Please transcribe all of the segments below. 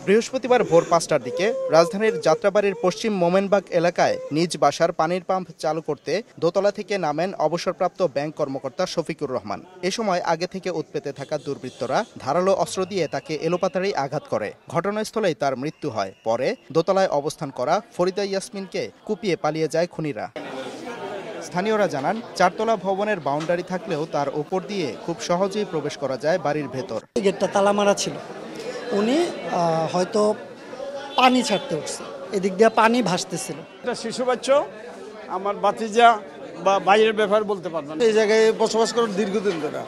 বৃহস্পতিবার ভোর ৫টার দিকে রাজধানীর যাত্রাবাড়ির পশ্চিম মোমেনবাগ এলাকায় নিজ বাসার পানির পাম্প চালু করতে দোতলা থেকে নামেন অবসরপ্রাপ্ত ব্যাংক কর্মকর্তা শফিকুর রহমান। এ সময় আগে থেকে উৎপেতে থাকা দুর্বৃত্তরা ধারালো অস্ত্র দিয়ে তাকে এলোপাতাড়ি আঘাত করে। ঘটনাস্থলেই তার মৃত্যু হয়। পরে দোতলায় অবস্থান করা ফরিদা ইয়াসমিনকে কুপিয়ে পালিয়ে যায় খুনিরা। স্থানীয়রা জানান, চারতলা ভবনের বাউন্ডারি থাকলেও তার উপর দিয়ে খুব সহজেই প্রবেশ করা যায় বাড়ির ভেতর। গেটটা তালা মারা ছিল, উনি হয়তো পানি ছাড়তে উঠছে, এদিক দিয়ে পানি ভাসতেছিল। এটা শিশু বাচ্চা, আমার ভাতিজা বা বাইরের ব্যাপার বলতে পারবেন। এই জায়গায় বসবাস করেন দীর্ঘদিন ধরে,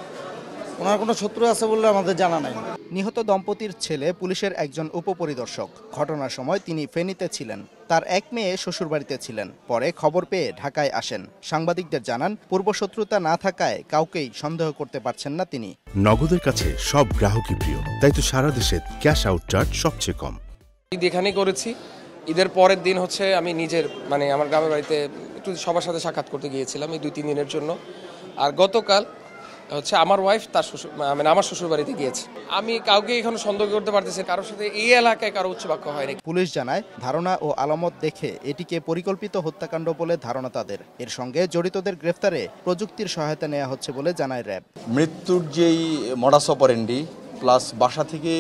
ওনার কোনো শত্রু আছে বলে আমাদের জানা নাই। নিহত দম্পতির ছেলে পুলিশের একজন উপপরিদর্শক। ঘটনার সময় তিনি ফেনীতে ছিলেন। তার এক মেয়ে শ্বশুরবাড়িতে ছিলেন। পরে খবর পেয়ে ঢাকায় আসেন। সাংবাদিকদের জানান, পূর্বশত্রুতা না থাকায় কাউকেই সন্দেহ করতে পারছেন না তিনি। নগদের কাছে সব গ্রাহকই প্রিয়, তাই তো সারা দেশে ক্যাশ আউট চার্জ সবচেয়ে কম। ঈদ এখানেই করেছি। ঈদের পরের দিন হচ্ছে আমি নিজের আমার গ্রামের বাড়িতে একটু সবার সাথে সাক্ষাৎ করতে গিয়েছিলাম এই ২-৩ দিনের জন্য। আর গতকাল হচ্ছে আমার ওয়াইফ তার আমার শ্বশুর বাড়িতে গিয়েছে। আমি কাউকে এখনো সন্দেহ করতে পারতেছি কারোর সাথে এই এলাকায় কারো উচ্চবাক্য হয়নি। পুলিশ জানায়, ধারণা ও আলামত দেখে এটিকে পরিকল্পিত হত্যাকাণ্ড বলে ধারণা তাদের। এর সঙ্গে জড়িতদের গ্রেফতারে প্রযুক্তির সহায়তা নেওয়া হচ্ছে বলে জানায় র্যাব। মৃত্যুর যেই মডাস অপারেন্ডি প্লাস বাসা থেকে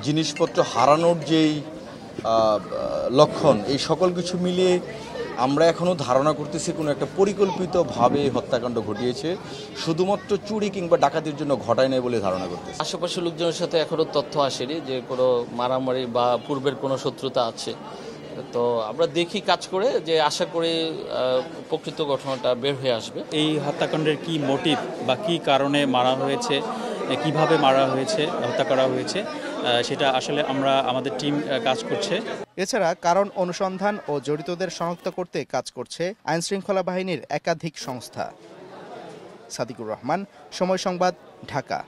জিনিসপত্র হারানোর যেই লক্ষণ, এই সকল কিছু মিলিয়ে আমরা এখনও ধারণা করতেছি কোনো একটা পরিকল্পিতভাবে হত্যাকাণ্ড ঘটিয়েছে, শুধুমাত্র চুরি কিংবা ডাকাতির জন্য ঘটায় নাই বলে ধারণা করতেছি। আশেপাশের লোকজনের সাথে এখনও তথ্য আসেনি যে কোনো মারামারি বা পূর্বের কোনো শত্রুতা আছে। তো আমরা দেখি কাজ করে যে আশা করি প্রকৃত ঘটনাটা বের হয়ে আসবে। এই হত্যাকাণ্ডের কি মোটিভ বা কি কারণে মারা হয়েছে, কিভাবে মারা হয়েছে, হত্যা করা হয়েছে, সেটা আসলে আমাদের টিম কাজ করছে। এছাড়া কারণ অনুসন্ধান ও জড়িতদের শনাক্ত করতে কাজ করছে আইনশৃঙ্খলা বাহিনীর একাধিক সংস্থা। সাদিকুর রহমান, সময় সংবাদ, ঢাকা।